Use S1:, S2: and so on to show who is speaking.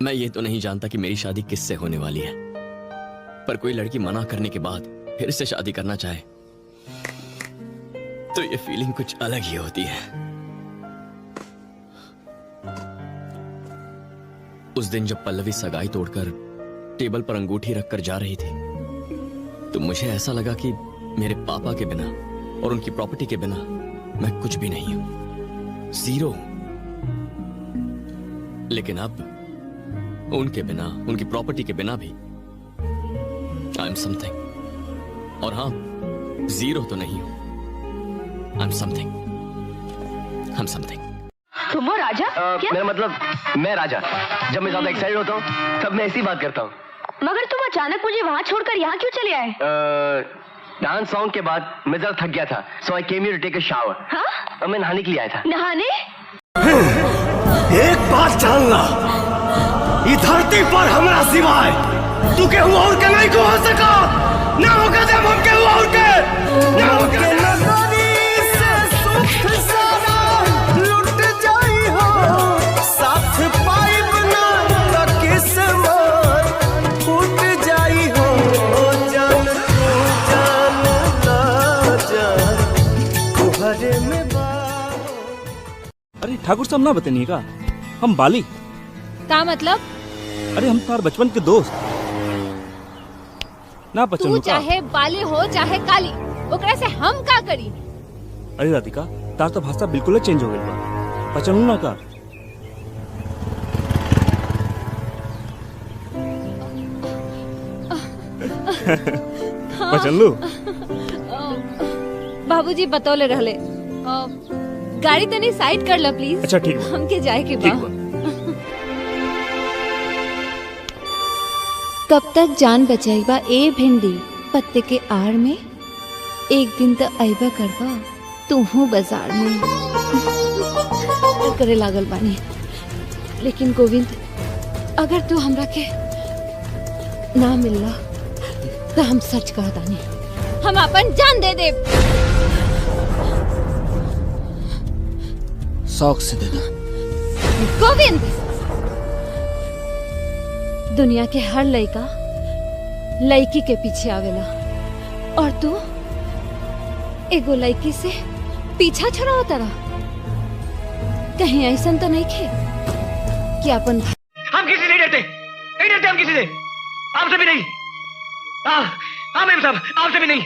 S1: मैं ये तो नहीं जानता कि मेरी शादी किससे होने वाली है, पर कोई लड़की मना करने के बाद फिर से शादी करना चाहे तो ये फीलिंग कुछ अलग ही होती है। उस दिन जब पल्लवी सगाई तोड़कर टेबल पर अंगूठी रखकर जा रही थी तो मुझे ऐसा लगा कि मेरे पापा के बिना और उनकी प्रॉपर्टी के बिना मैं कुछ भी नहीं हूं, जीरो हूं। लेकिन अब उनके बिना, उनकी प्रॉपर्टी के बिना भी आई एम समथिंग। और हां, जीरो तो नहीं हूं, I am something. I am something.
S2: तुम हो राजा? क्या?
S3: मेरा मतलब मैं राजा। जब मैं ज्यादा एक्साइटेड होता हूँ तब मैं ऐसी बात करता हूँ।
S2: मगर तुम अचानक मुझे वहाँ छोड़कर यहाँ क्यों चले आए?
S3: डांस सॉन्ग के बाद मैं जरा थक गया था, so I came here to take a shower.
S2: हाँ?
S3: मैं नहाने के लिए आया था।
S2: नहाने?
S4: एक बात जानना, इस धरती पर हमरा सिवाय तू के हुआ और के नहीं को हो सका, ना होगा जब हम के हुआ और के, ना होगा नजरी से सुख सारा लुट जाई हो, साथ पाइब ना किस्मत फूट जाई हो, जान तू जान ना जान तुहरे में बा।
S5: अरे ठाकुर साहब ना बताइए का, हम बाली।
S6: का मतलब?
S5: अरे हम तार बचपन के दोस्त ना पहचानू
S6: तू
S5: का?
S6: चाहे बाली हो चाहे काली, ओकरा से हम का करी?
S5: अरे राधिका, तार तो भाषा बिल्कुल चेंज हो गई बा, पहचानू ना का? पहचान लू?
S6: बाबूजी बतौले रहले। गाड़ी तनी साइड कर ला प्लीज।
S5: अच्छा ठीक बा।
S6: हमके जाए के
S5: ठीक
S6: बा।
S5: बा।
S6: कब तक जान बचाईबा ए भिंडी पत्ते के आड़ में, एक दिन तो आईबा करबा तू हूँ बाजार में। करे लागल बानी, लेकिन गोविंद अगर तू हमरा के ना मिलला तो हम सच कहतानी, हम अपन जान दे दे।
S5: शौक से देना।
S6: गोविंद, दुनिया के हर लड़का लड़की के पीछे आवेला और तू एगो लड़की से पीछा छुड़ाओ तारा। कहीं ऐसा तो नहीं खे कि अपन
S3: हम किसी नहीं डरते, नहीं डरते हम किसी से, आपसे भी नहीं। हाँ मेम साहब, आपसे भी नहीं।